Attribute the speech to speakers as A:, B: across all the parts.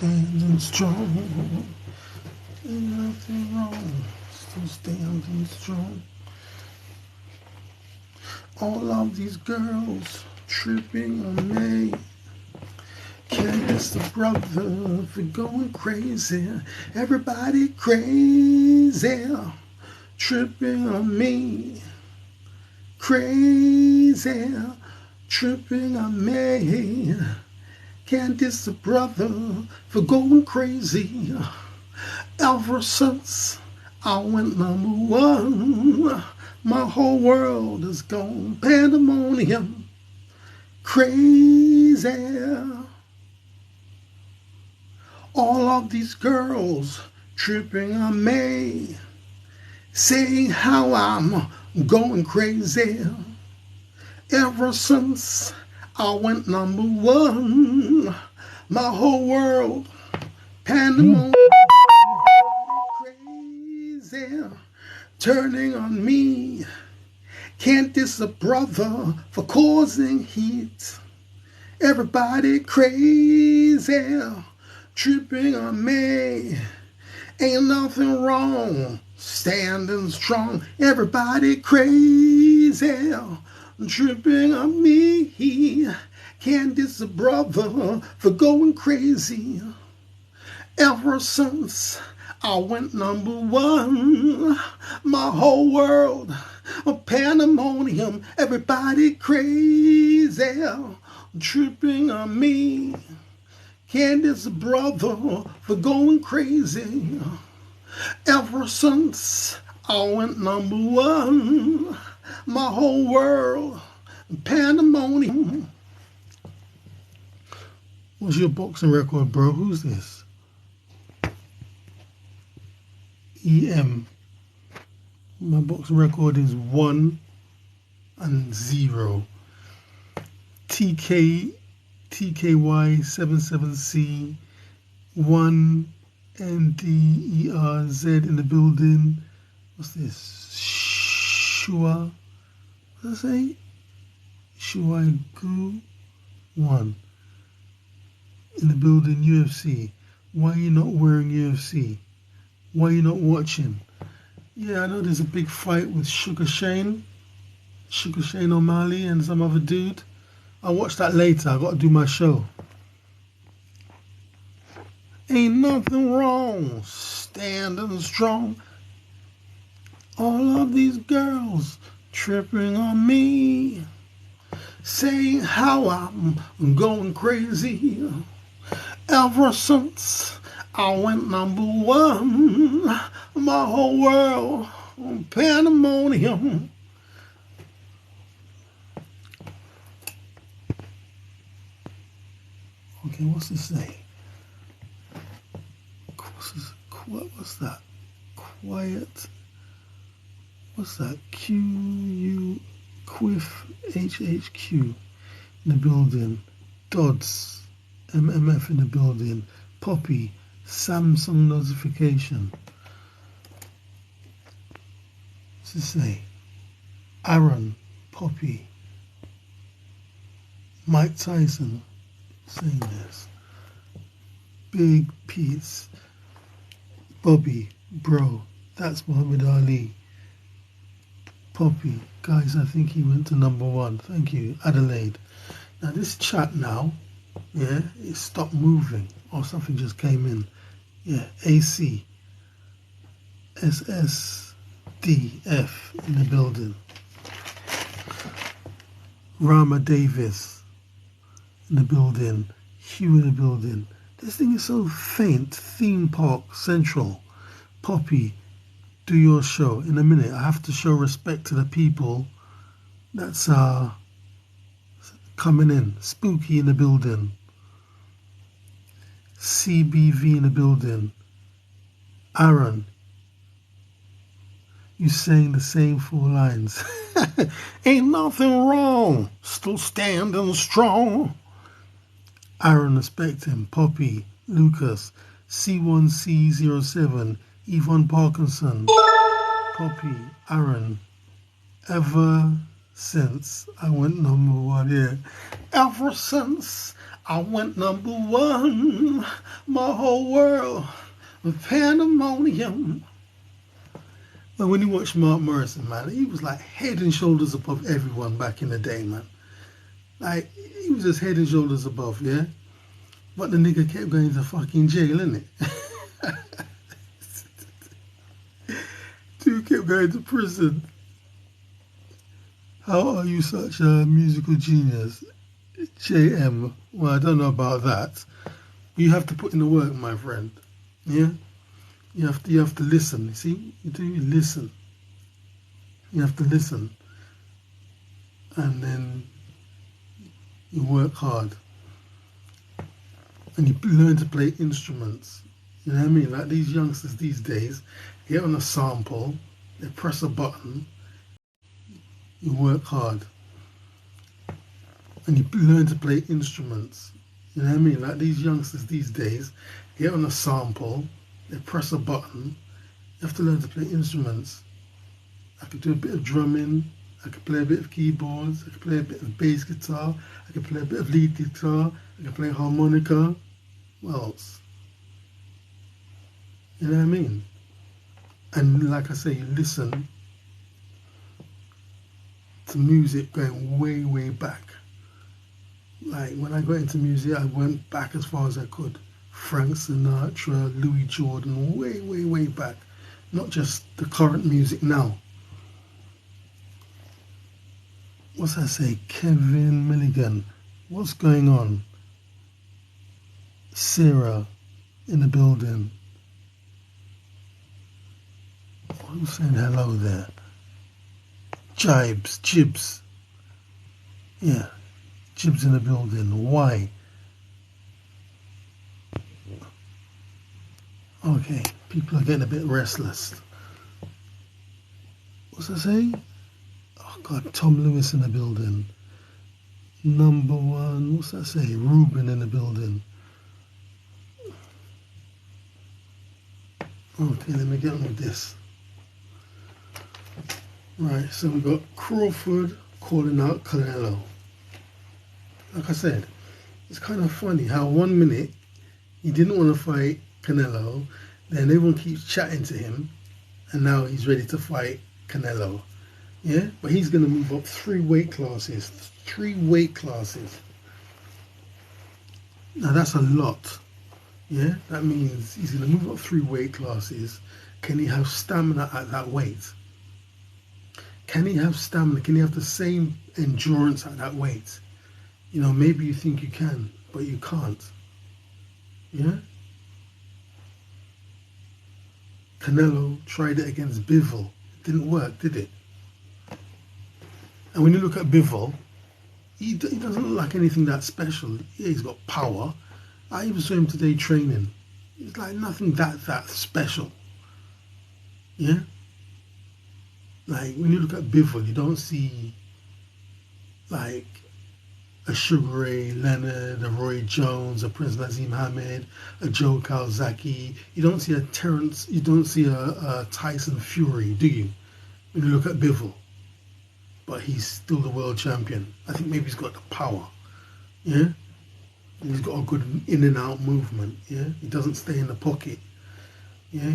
A: Standing strong, ain't nothing wrong. Still standing strong. All of these girls tripping on me. Candace the brother for going crazy. Everybody crazy, tripping on me. Crazy, tripping on me. Candace the brother for going crazy. Ever since I went #1, my whole world has gone pandemonium. Crazy. All of these girls tripping on me, saying how I'm going crazy. Ever since I went #1, my whole world pandemonium. Crazy, turning on me. Candace the brother for causing heat. Everybody crazy, tripping on me. Ain't nothing wrong, standing strong. Everybody crazy, tripping on me. Candace the brother for going crazy. Ever since I went #1, my whole world a pandemonium. Everybody crazy, tripping on me. Candace brother for going crazy. Ever since I went #1, my whole world pandemonium. What's your boxing record, bro? Who's this? EM. My boxing record is 1-0. TKY 77C 1NDERZ in the building. What's this? Shua. What did I say? Shuaigu 1 in the building. UFC. Why are you not wearing UFC? Why are you not watching? Yeah, I know there's a big fight with Sugar Shane O'Malley and some other dude. I'll watch that later. I got to do my show. Ain't nothing wrong, standing strong. All of these girls tripping on me, saying how I'm going crazy. Ever since I went #1, my whole world pandemonium. Okay, what's this say? What's that? Quiet. What's that? Quiff HHQ in the building. Dodds MMF in the building. Poppy Samsung notification. What's this say? Aaron Poppy Mike Tyson saying this. Big Pete's Bobby, bro, that's Muhammad Ali. Poppy, guys, I think he went to #1. Thank you, Adelaide. Now this chat now, yeah, it stopped moving, or something just came in. Yeah, AC SSDF in the building. Rama Davis in the building. Hugh in the building. This thing is so faint. Theme Park Central. Poppy, do your show. In a minute, I have to show respect to the people that's coming in. Spooky in the building. CBV in the building. Aaron, you saying the same 4 lines. Ain't nothing wrong. Still standing strong. Aaron, respect him. Poppy, Lucas, C1C07, Yvonne Parkinson. Poppy, Aaron, ever since I went #1, yeah. Ever since I went #1, my whole world was pandemonium. But when you watch Mark Morrison, man, he was like head and shoulders above everyone back in the day, man. Like, he was just head and shoulders above, yeah? But the nigga kept going to fucking jail, innit? Dude kept going to prison. How are you such a musical genius? JM. Well, I don't know about that. You have to put in the work, my friend. Yeah? You have to listen. You see? You listen. You have to listen. And then you work hard. And you learn to play instruments. You know what I mean? Like these youngsters these days, get on a sample, they press a button, you work hard. And you learn to play instruments. You know what I mean? Like these youngsters these days, get on a sample, they press a button, you have to learn to play instruments. I could do a bit of drumming, I could play a bit of keyboards, I could play a bit of bass guitar, I could play a bit of lead guitar, I could play harmonica. What else? You know what I mean? And like I say, you listen to music going way, way back. Like when I got into music, I went back as far as I could. Frank Sinatra, Louis Jordan, way, way, way back. Not just the current music now. What's that say? Kevin Milligan. What's going on? Sarah in the building. Who's saying hello there? Jibs. Yeah, Jibs in the building. Why? Okay, people are getting a bit restless. What's that say? Oh God, Tom Lewis in the building. #1, what's that say? Ruben in the building. Okay, let me get on with this. Right, so we got Crawford calling out Canelo. Like I said, it's kind of funny how 1 minute he didn't want to fight Canelo, then everyone keeps chatting to him, and now he's ready to fight Canelo. Yeah, but he's going to move up 3 weight classes. 3 weight classes. Now that's a lot. Yeah, that means he's going to move up 3 weight classes. Can he have stamina at that weight? Can he have stamina? Can he have the same endurance at that weight? You know, maybe you think you can, but you can't. Yeah? Canelo tried it against Bivol. It didn't work, did it? And when you look at Bivol, he doesn't look like anything that special. Yeah, he's got power. I even saw him today training. It's like nothing that special. Yeah? Like, when you look at Bivol, you don't see, like, a Sugar Ray Leonard, a Roy Jones, a Prince Nazim Hamed, a Joe Calzaghe. You don't see a Terence, you don't see a Tyson Fury, do you? When you look at Bivol. But he's still the world champion. I think maybe he's got the power. Yeah? And he's got a good in and out movement. Yeah? He doesn't stay in the pocket. Yeah?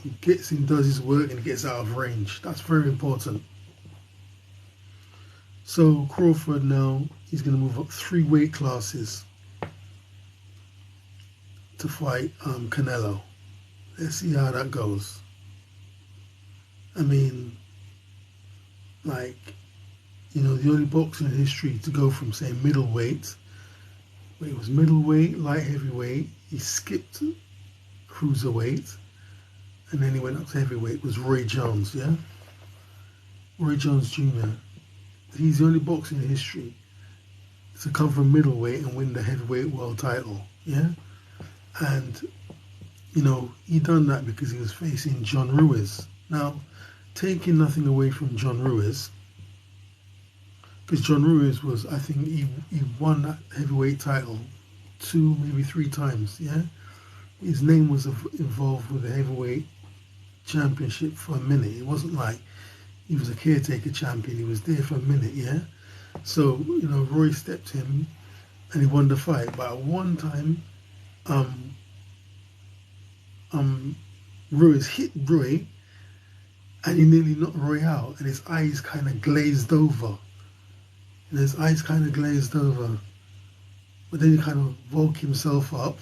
A: He gets in, does his work, and he gets out of range. That's very important. So Crawford now, he's going to move up 3 weight classes to fight Canelo. Let's see how that goes. I mean, like, you know, the only boxer in history to go from, say, middleweight, where he was middleweight, light heavyweight, he skipped cruiserweight, and then he went up to heavyweight, was Roy Jones, yeah? Roy Jones Jr. He's the only boxer in history to come from middleweight and win the heavyweight world title, yeah? And, you know, he done that because he was facing John Ruiz. Now, taking nothing away from John Ruiz, because John Ruiz was, I think he won that heavyweight title 2, maybe 3 times, yeah? His name was involved with the heavyweight championship for a minute. It wasn't like he was a caretaker champion. He was there for a minute, yeah? So, you know, Roy stepped in and he won the fight. But at one time, um, Ruiz hit Roy, and he nearly knocked Roy out, and his eyes kind of glazed over. And his eyes kind of glazed over. But then he kind of woke himself up.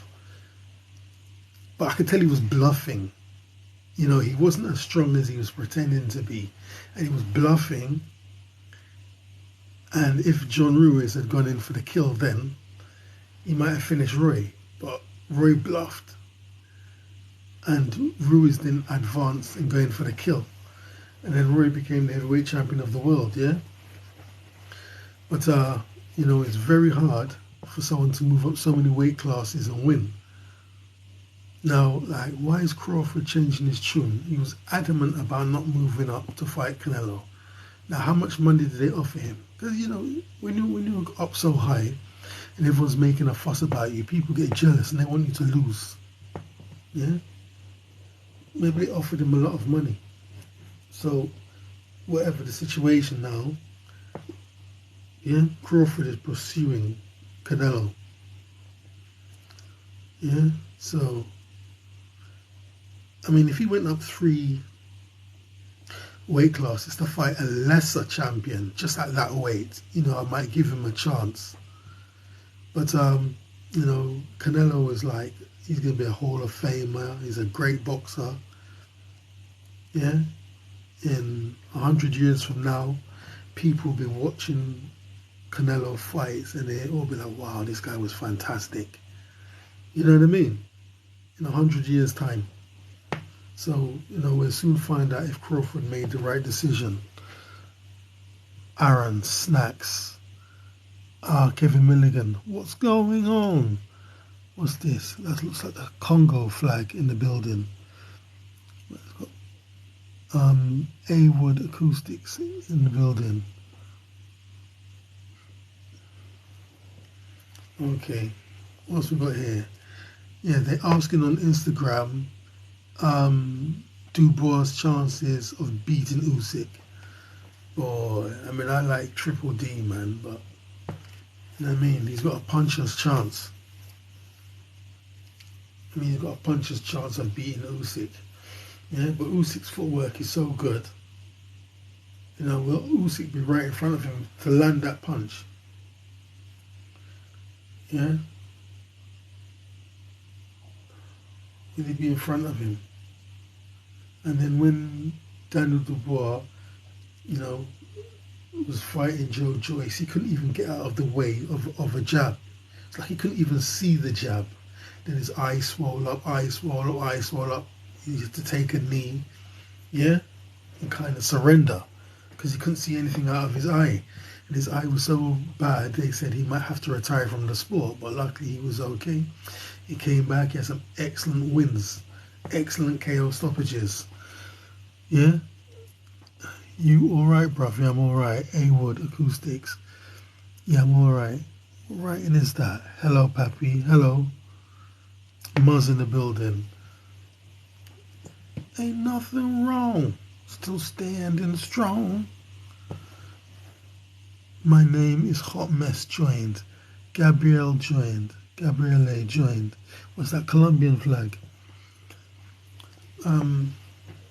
A: But I could tell he was bluffing. You know, he wasn't as strong as he was pretending to be. And he was bluffing. And if John Ruiz had gone in for the kill then, he might have finished Roy. But Roy bluffed. And Ruiz didn't advance and go in for the kill. And then Roy became the heavyweight champion of the world, yeah? But, you know, it's very hard for someone to move up so many weight classes and win. Now, like, why is Crawford changing his tune? He was adamant about not moving up to fight Canelo. Now, how much money did they offer him? Because, you know, when you're up so high and everyone's making a fuss about you, people get jealous and they want you to lose. Yeah? Maybe they offered him a lot of money. So, whatever the situation now, yeah, Crawford is pursuing Canelo. Yeah, so, I mean, if he went up 3 weight classes to fight a lesser champion, just at that weight, you know, I might give him a chance. But, you know, Canelo is like, he's going to be a Hall of Famer. He's a great boxer. Yeah. In 100 years from now, people will be watching Canelo fights and they'll all be like, wow, this guy was fantastic. You know what I mean? In 100 years' time. So, you know, we'll soon find out if Crawford made the right decision. Aaron, Snacks. Kevin Milligan. What's going on? What's this? That looks like the Congo flag in the building. A-Wood Acoustics in the building. Okay, what else we got here? Yeah, they're asking on Instagram, Dubois' chances of beating Usyk. Boy, I mean, I like Triple D, man, but you know what I mean? He's got a puncher's chance. I mean, he's got a puncher's chance of beating Usyk. Yeah, but Usyk's footwork is so good. You know, will Usyk be right in front of him to land that punch? Yeah? Will he be in front of him? And then when Daniel Dubois, you know, was fighting Joe Joyce, he couldn't even get out of the way of a jab. It's like he couldn't even see the jab. Then his eye swole up, eye swole up, eye swole up. He had to take a knee, yeah, and kind of surrender because he couldn't see anything out of his eye. And his eye was so bad, they said he might have to retire from the sport, but luckily he was okay. He came back, he had some excellent wins, excellent KO stoppages. Yeah? You all right, bruv? Yeah, I'm all right. A-Wood Acoustics. Yeah, I'm all right. What writing is that? Hello, Pappy. Hello. Muzz in the building. Ain't nothing wrong. Still standing strong. My name is Hot Mess joined. Gabrielle joined. Gabrielle joined. What's that Colombian flag?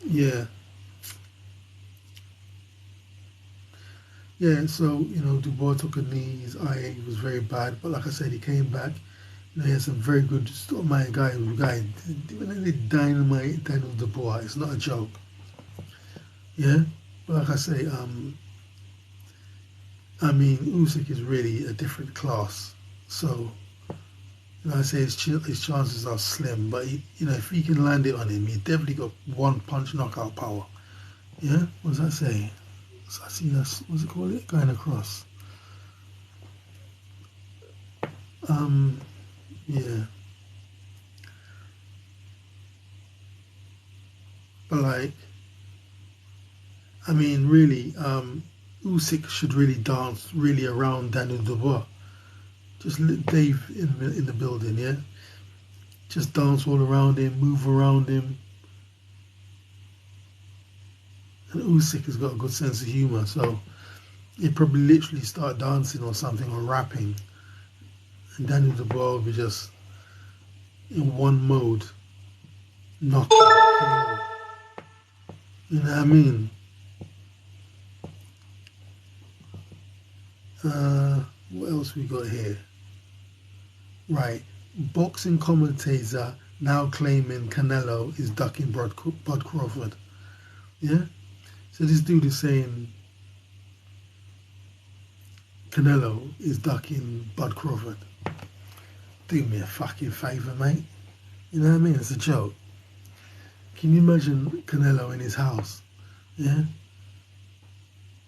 A: Yeah. Yeah, so, you know, Dubois took a knee, his eye was very bad, but like I said, he came back. You know, he had some very good, my guy, when they dynamite Daniel Dubois, it's not a joke. Yeah? But like I say, I mean, Usyk is really a different class. So, you know, I say his chances are slim, but, you know, if he can land it on him, he definitely got one punch knockout power. Yeah? What does that say? So I see that's, what's it called? It going across. Yeah. But like, I mean, really, Usyk should really dance really around Daniel Dubois. Just let Dave in the building, yeah? Just dance all around him, move around him. And Usyk has got a good sense of humour, so he'd probably literally start dancing or something or rapping and Daniel Dubois will be just in one mode, knockout KO. You know what I mean? What else we got here? Right, boxing commentator now claiming Canelo is ducking Bud Crawford. Yeah? So this dude is saying Canelo is ducking Bud Crawford. Do me a fucking favour, mate. You know what I mean? It's a joke. Can you imagine Canelo in his house? Yeah?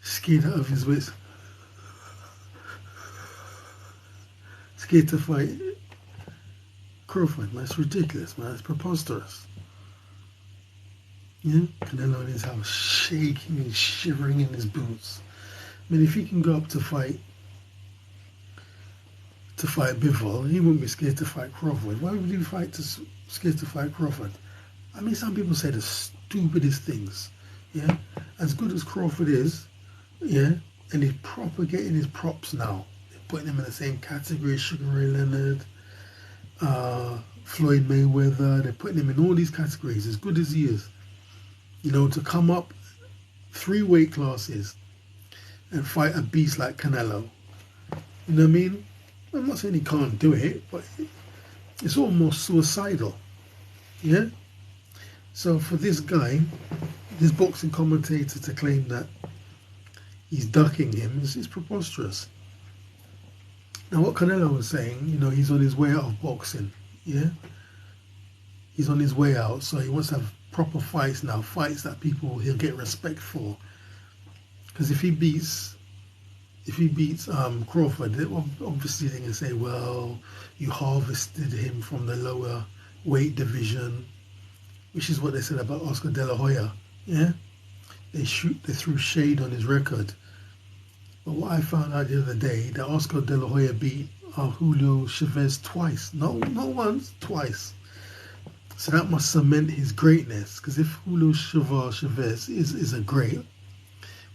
A: Scared out of his wits. Scared to fight Crawford, man. It's ridiculous, man. It's preposterous. Yeah? Canelo in his house, shaking and shivering in his boots. I mean, if he can go up to fight Bivol, he wouldn't be scared to fight Crawford. Why would he scared to fight Crawford? I mean, some people say the stupidest things. Yeah? As good as Crawford is, yeah, and he's proper getting his props now. They're putting him in the same category as Sugar Ray Leonard, Floyd Mayweather. They're putting him in all these categories, as good as he is. You know, to come up 3 weight classes and fight a beast like Canelo. You know what I mean? I'm not saying he can't do it, but it's almost suicidal. Yeah? So for this guy, this boxing commentator, to claim that he's ducking him is preposterous. Now what Canelo was saying, you know, he's on his way out of boxing. Yeah? He's on his way out, so he wants to have proper fights now, fights that he'll get respect for. Because if he beats Crawford, obviously they're going to say, well, you harvested him from the lower weight division, which is what they said about Oscar De La Hoya. Yeah, they threw shade on his record. But what I found out the other day, that Oscar De La Hoya beat Julio Chavez twice, not once, twice. So that must cement his greatness. Because if Julio Chavez is a great,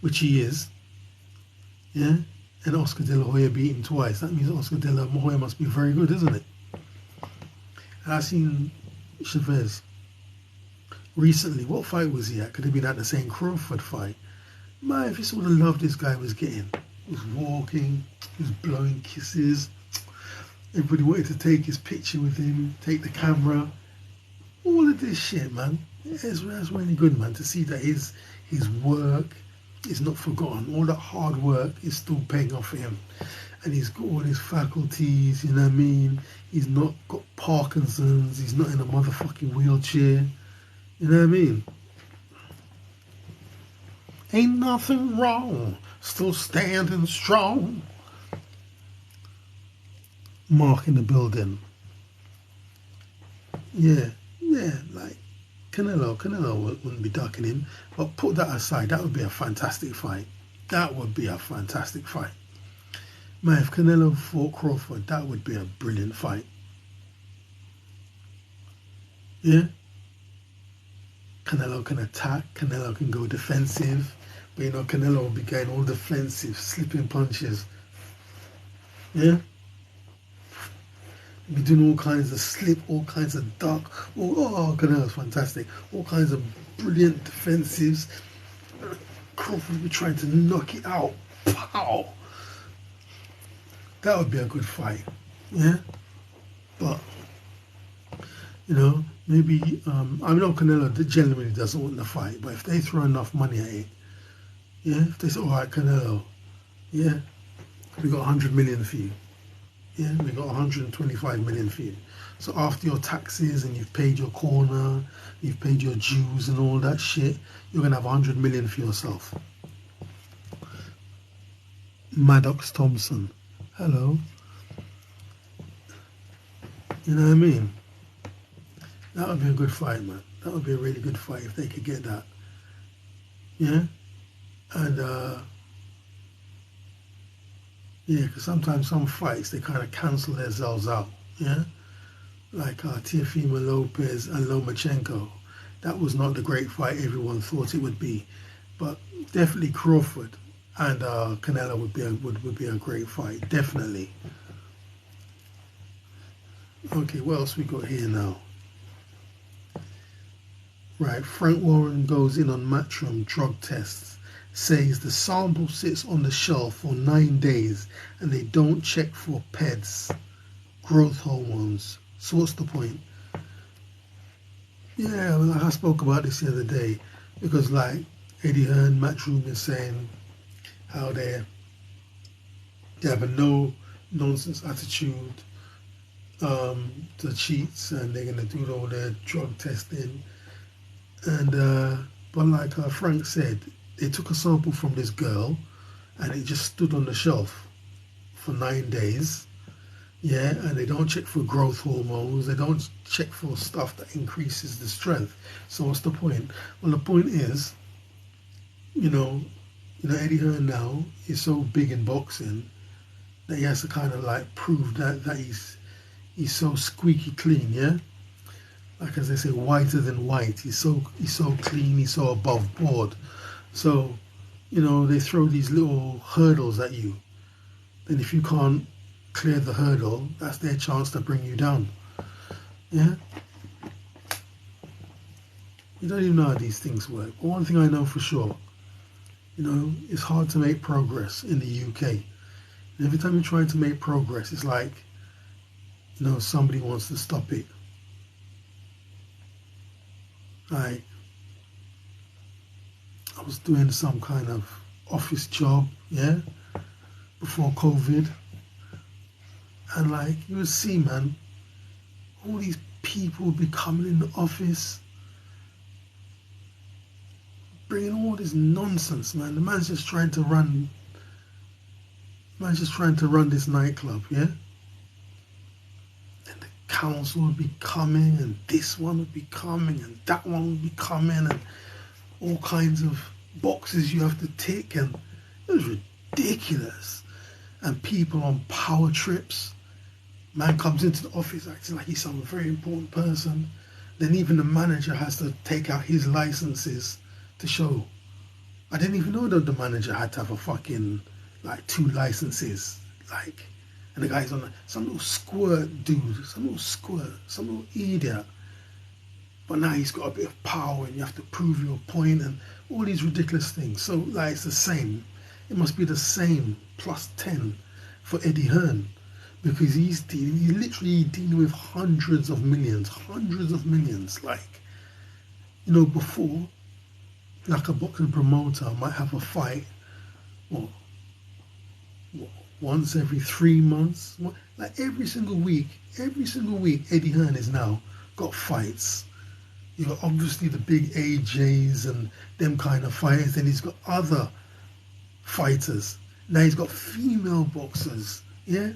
A: which he is, yeah, and Oscar De La Hoya beat him twice, that means Oscar De La Hoya must be very good, isn't it? And I've seen Chavez recently. What fight was he at? Could have been at the same Crawford fight. Man, if you saw the love this guy was getting, he was walking, he was blowing kisses. Everybody wanted to take his picture with him, take the camera. All of this shit, man. That's really good, man, to see that his work is not forgotten. All that hard work is still paying off for him. And he's got all his faculties, you know what I mean? He's not got Parkinson's, he's not in a motherfucking wheelchair. You know what I mean? Ain't nothing wrong, still standing strong. Mark in the building. Yeah, like Canelo wouldn't be ducking him. But put that aside, that would be a fantastic fight. That would be a fantastic fight. Man, if Canelo fought Crawford, that would be a brilliant fight. Yeah? Canelo can attack, Canelo can go defensive, but you know, Canelo will be going all defensive, slipping punches. Yeah? He'll be doing all kinds of slip, all kinds of duck. Oh, Canelo's fantastic. All kinds of brilliant defensives. Crawford will be trying to knock it out. Pow! That would be a good fight. Yeah? But, you know, maybe, I know Canelo genuinely doesn't want the fight, but if they throw enough money at it, yeah, if they say, all right, Canelo, yeah, we got 100 million for you. Yeah, we got 125 million for you. So after your taxes and you've paid your corner, you've paid your dues and all that shit, you're going to have 100 million for yourself. Maddox Thompson. Hello. You know what I mean? That would be a good fight, man. That would be a really good fight if they could get that. Yeah? And, yeah, because sometimes some fights, they kind of cancel themselves out, yeah? Like Teofimo Lopez and Lomachenko. That was not the great fight everyone thought it would be. But definitely Crawford and Canelo would be a great fight, definitely. Okay, what else we got here now? Right, Frank Warren goes in on Matchroom drug tests, says the sample sits on the shelf for 9 days and they don't check for PEDs, growth hormones. So what's the point? Yeah, well, I spoke about this the other day because like Eddie Hearn, Matchroom is saying how they have a no nonsense attitude to cheats and they're gonna do all their drug testing. And but like Frank said, they took a sample from this girl and it just stood on the shelf for 9 days. Yeah, and they don't check for growth hormones. They don't check for stuff that increases the strength. So what's the point? Well, the point is, you know, Eddie Hearn now is so big in boxing that he has to kind of like prove that he's so squeaky clean. Yeah, like as they say, whiter than white. He's so clean. He's so above board. So, they throw these little hurdles at you. Then if you can't clear the hurdle, that's their chance to bring you down. Yeah? You don't even know how these things work. But one thing I know for sure, it's hard to make progress in the UK. And every time you're trying to make progress, it's like, somebody wants to stop it. Like, I was doing some kind of office job, yeah, before COVID. And like, you would see, man, all these people would be coming in the office, bringing all this nonsense, man. The man's just trying to run this nightclub, yeah? And the council would be coming, and this one would be coming, and that one would be coming, and all kinds of boxes you have to tick, and it was ridiculous. And people on power trips. Man comes into the office acting like he's some very important person. Then even the manager has to take out his licenses to show. I didn't even know that the manager had to have a fucking, 2 licenses. And the guy's on some little squirt dude, some little idiot. But now he's got a bit of power and you have to prove your point and all these ridiculous things. So, it's the same. It must be the same plus 10 for Eddie Hearn. Because he's literally dealing with hundreds of millions. Before, like a boxing promoter might have a fight, once every 3 months. Like every single week, Eddie Hearn has now got fights. You got obviously the big AJs and them kind of fighters. Then he's got other fighters. Now he's got female boxers. Yeah.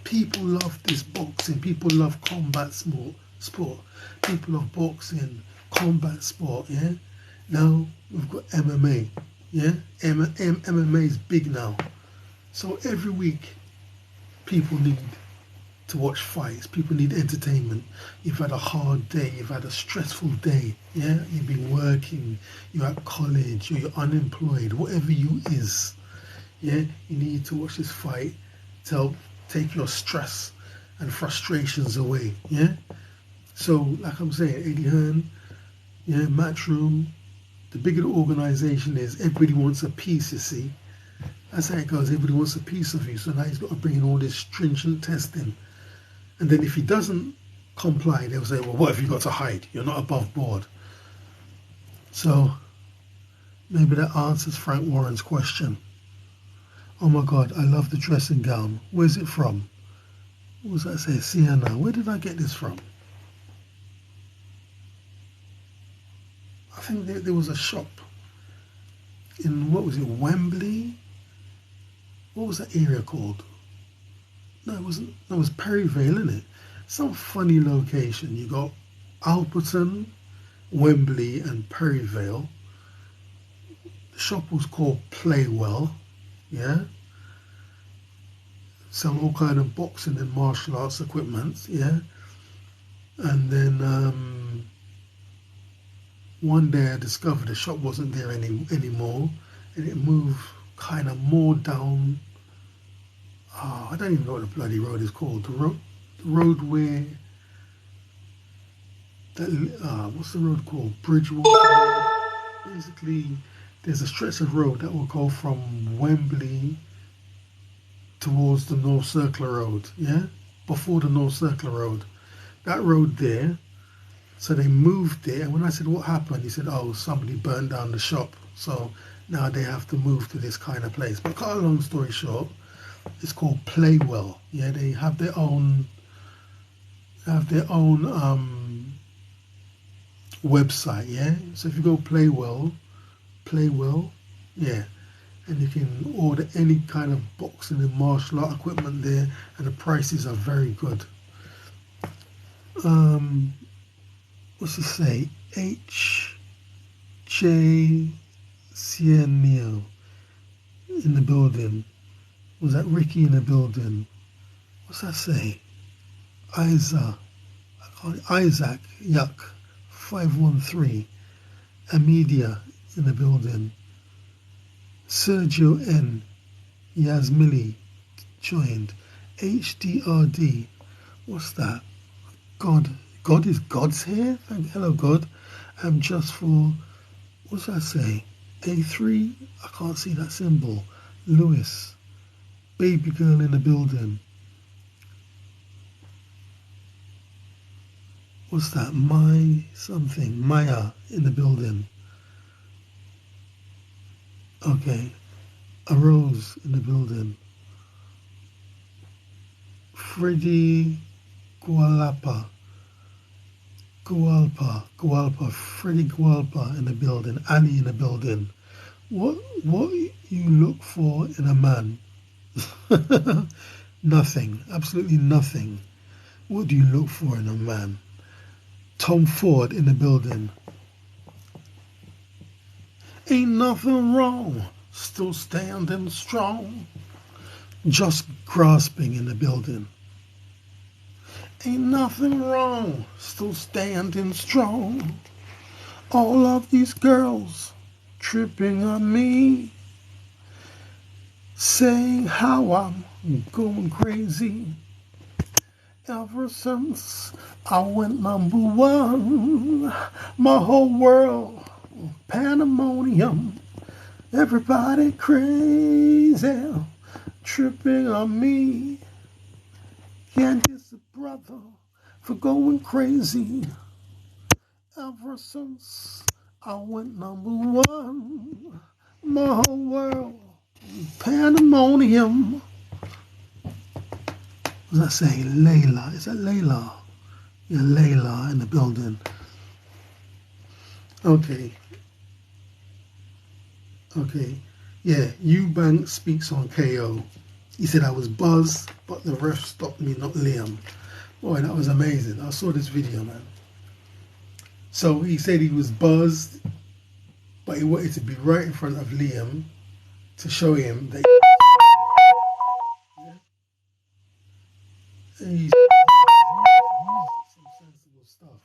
A: People love this boxing. People love combat sport. People love boxing, combat sport. Yeah. Now we've got MMA. Yeah. MMA is big now. So every week, people need to watch fights. People need entertainment. You've had a hard day. You've had a stressful day. Yeah. You've been working. You're at college. Or you're unemployed. Whatever you is. Yeah. You need to watch this fight to help take your stress and frustrations away, yeah? So, like I'm saying, Eddie Hearn, yeah, Matchroom, the bigger the organization is, everybody wants a piece, you see. That's how it goes, everybody wants a piece of you, so now he's got to bring in all this stringent testing. And then if he doesn't comply, they'll say, well, what have you got to hide? You're not above board. So, maybe that answers Frank Warren's question. Oh my God, I love the dressing gown. Where's it from? What was that say? Sienna. Where did I get this from? I think there was a shop in, what was it, Wembley? What was that area called? No, it wasn't. That was Perryvale, isn't it? Some funny location. You got Alperton, Wembley, and Perryvale. The shop was called Playwell. Yeah, sell all kind of boxing and martial arts equipment, yeah. And then one day I discovered the shop wasn't there anymore, and it moved kind of more down. I don't even know what the bloody road is called. The road where that what's the road called? Bridgewater Road. Basically, there's a stretch of road that will go from Wembley towards the North Circular Road. Yeah, before the North Circular Road. That road there. So they moved it, and when I said what happened, he said, "Oh, somebody burned down the shop, so now they have to move to this kind of place." But cut a long story short, it's called Playwell. Yeah, they have their own website. Yeah, so if you go Playwell, yeah, and you can order any kind of boxing and martial art equipment there, and the prices are very good. What's it say? H.J. Neil in the building. Was that Ricky in the building? What's that say? Isaac Yuck 513. Amedia in the building. Sergio N. Yasmili joined. HDRD. What's that? God is God's here? Hello, God. I'm just for, what's that say? A3? I can't see that symbol. Lewis. Baby girl in the building. What's that? Maya in the building. Okay. A Rose in the building. Freddie Gualpa, Freddie Gualpa in the building, Ali in the building. What you look for in a man? Nothing, absolutely nothing. What do you look for in a man? Tom Ford in the building. Ain't nothing wrong, still standing strong. Just grasping in the building. Ain't nothing wrong, still standing strong. All of these girls tripping on me, saying how I'm going crazy. Ever since I went #1, my whole world pandemonium. Everybody crazy, tripping on me. Can't diss a brother for going crazy. Ever since I went #1, my whole world pandemonium. What does that say? Layla. Is that Layla? Yeah, Layla in the building. Okay. Yeah, Eubank speaks on KO. He said I was buzzed, but the ref stopped me, not Liam. Boy, that was amazing. I saw this video, man. So he said he was buzzed, but he wanted to be right in front of Liam to show him that he's some sensible stuff.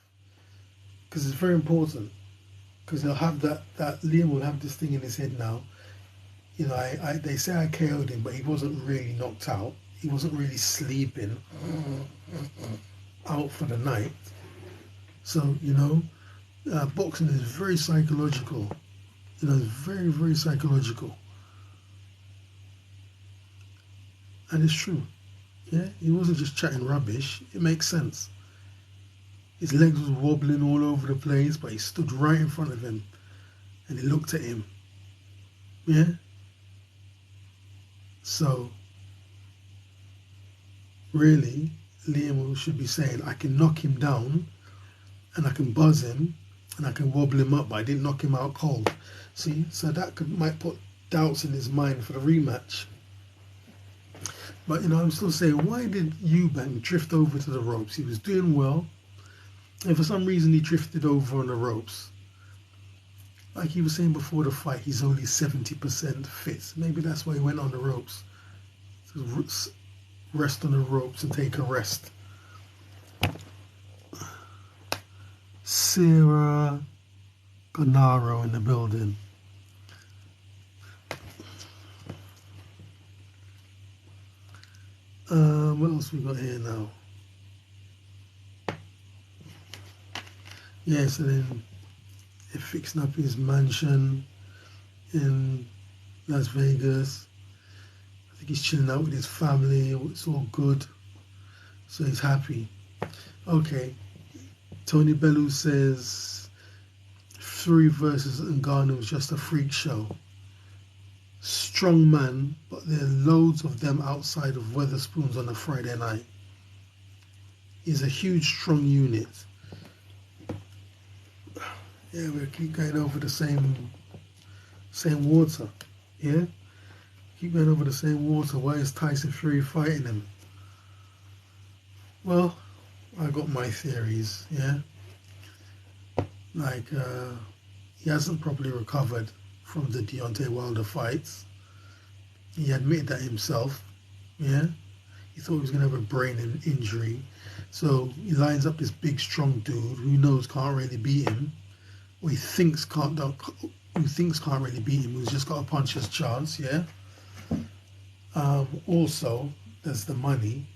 A: Because it's very important. Because he'll have that Liam will have this thing in his head now. You know, they say I KO'd him, but he wasn't really knocked out. He wasn't really sleeping out for the night. So, you know, boxing is very psychological. You know, it's very, very psychological. And it's true. Yeah, he wasn't just chatting rubbish. It makes sense. His legs was wobbling all over the place, but he stood right in front of him and he looked at him. Yeah? So, really, Liam should be saying, I can knock him down and I can buzz him and I can wobble him up, but I didn't knock him out cold. See, so that might put doubts in his mind for the rematch. But, you know, I'm still saying, why did Eubank drift over to the ropes? He was doing well, and for some reason he drifted over on the ropes. Like he was saying before the fight, he's only 70% fit. Maybe that's why he went on the ropes. To rest on the ropes and take a rest. Sarah Gennaro in the building. What else we got here now? yeah, so then they're fixing up his mansion in Las Vegas. I think he's chilling out with his family. It's all good. So he's happy. Okay. Tony Bellew says Fury versus Ngannou was just a freak show. Strong man, but there are loads of them outside of Weatherspoons on a Friday night. He's a huge, strong unit. Yeah, we'll keep going over the same water. Yeah? Keep going over the same water. Why is Tyson Fury fighting him? Well, I got my theories, yeah? Like, he hasn't properly recovered from the Deontay Wilder fights. He admitted that himself, yeah? He thought he was going to have a brain injury. So he lines up this big, strong dude who knows can't really beat him, or who thinks can't really beat him, who's just got a puncher's chance, yeah? Also, there's the money.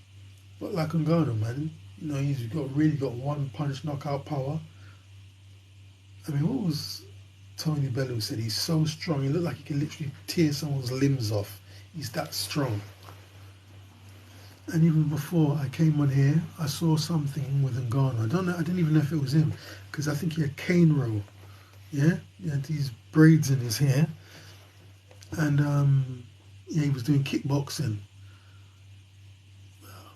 A: But like Ngannou, man, you know, he's really got one punch knockout power. I mean, what was Tony Bellew said? He's so strong, he looked like he can literally tear someone's limbs off. He's that strong. And even before I came on here, I saw something with Ngannou. I didn't even know if it was him, because I think he had cane roll. Yeah, he had these braids in his hair, and yeah, he was doing kickboxing.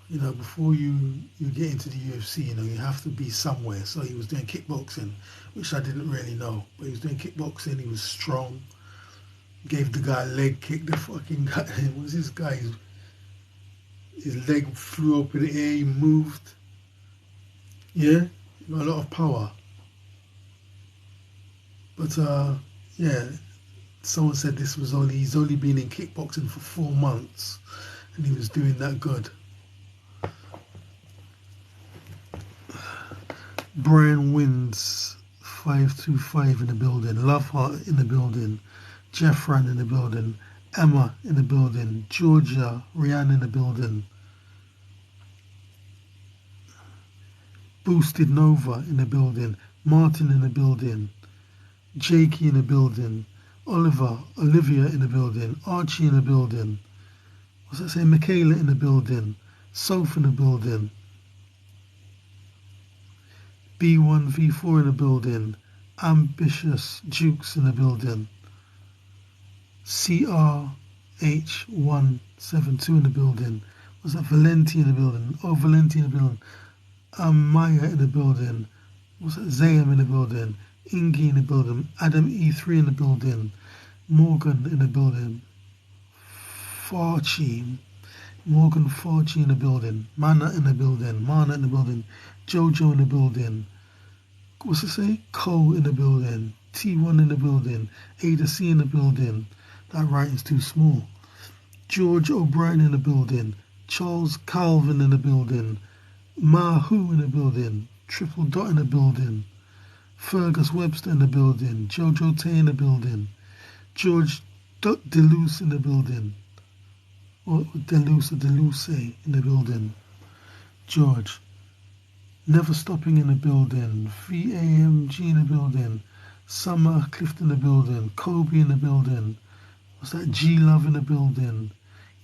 A: You know, before you get into the UFC, you know, you have to be somewhere. So he was doing kickboxing, which I didn't really know. But he was doing kickboxing, he was strong. Gave the guy a leg kick, the fucking guy, what was this guy? His leg flew up in the air, he moved. Yeah, he got a lot of power. But yeah, someone said he's only been in kickboxing for 4 months and he was doing that good. Brian Wins 525 in the building. Loveheart in the building. Jeffran in the building. Emma in the building. Georgia, Rihanna in the building. Boosted Nova in the building. Martin in the building. Jakey in the building. Olivia in the building. Archie in the building. What's that saying? Michaela in the building. Soph in the building. B1V4 in the building. Ambitious Jukes in the building. CRH172 in the building. Was that Valenti in the building? Oh, Valenti in the building. Maya in the building. Was that Zayam in the building? Ingi in the building. Adam E3 in the building. Morgan in the building. Morgan Farchi in the building. Mana in the building. Mana in the building. Jojo in the building. What's it say? Cole in the building. T1 in the building. Ada C in the building. That writing's too small. George O'Brien in the building. Charles Calvin in the building. Mahu in the building. Triple Dot in the building. Fergus Webster in the building. Jojo Tay in the building. George Deluce in the building. Or Deluce in the building. George. Never Stopping in the building. VAMG in the building. Summer Clift in the building. Kobe in the building. What's that? G Love in the building.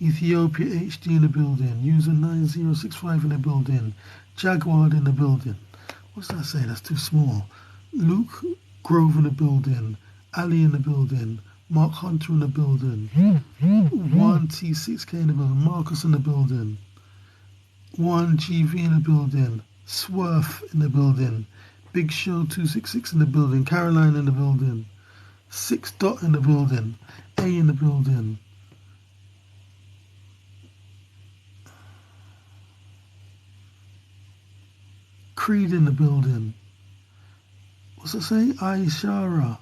A: Ethiopia HD in the building. User 9065 in the building. Jaguar in the building. What's that say? That's too small. Luke Grove in the building. Ali in the building. Mark Hunter in the building. 1T6K in the building. Marcus in the building. 1GV in the building. Swerf in the building. Big Show 266 in the building. Caroline in the building. 6 Dot in the building. A in the building. Creed in the building. What's it say? Ishara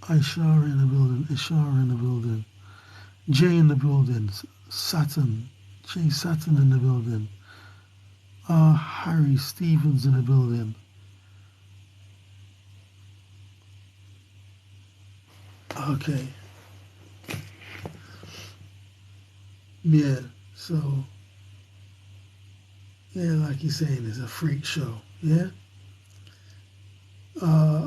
A: in the building. Ishara in the building. J in the building. Saturn. J Saturn in the building. Harry Stevens in the building. Okay. Yeah, so, yeah, like you're saying, it's a freak show, yeah?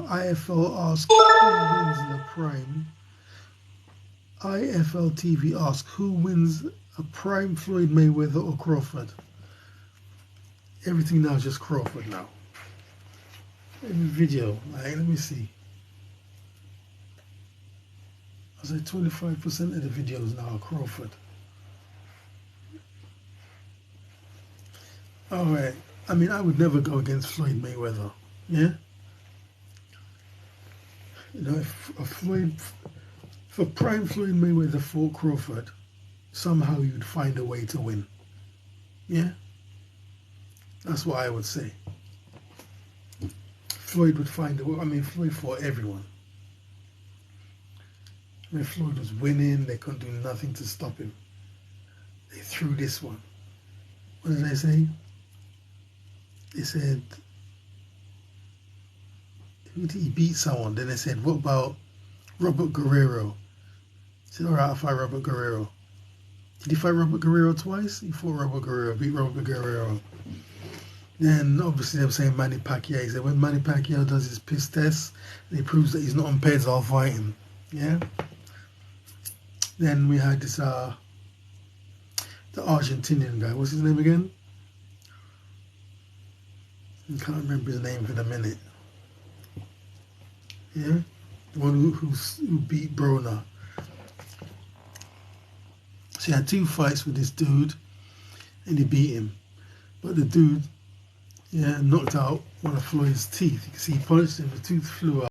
A: IFL asks who wins in a prime. IFL TV asks who wins a prime, Floyd Mayweather or Crawford. Everything now is just Crawford now. Every video, like, let me see. I say 25% of the videos now are Crawford. Alright, I mean, I would never go against Floyd Mayweather, yeah? You know, if prime Floyd Mayweather fought Crawford, somehow you'd find a way to win, yeah? That's what I would say. Floyd would find a way. I mean, Floyd fought everyone. When Floyd was winning, they couldn't do nothing to stop him. They threw this one. What did they say? They said, who did he beat someone? Then they said, what about Robert Guerrero? He said, all right, I'll fight Robert Guerrero. Did he fight Robert Guerrero twice? He fought Robert Guerrero, beat Robert Guerrero. Then obviously they were saying Manny Pacquiao. He said when Manny Pacquiao does his piss test, and he proves that he's not impaired, so I'll fight him. Yeah? Then we had this, the Argentinian guy. What's his name again? I can't remember his name for the minute. Yeah? The one who beat Broner. So he had 2 fights with this dude, and he beat him. But the dude, yeah, knocked out one of Floyd's teeth. You can see he punched him, the tooth flew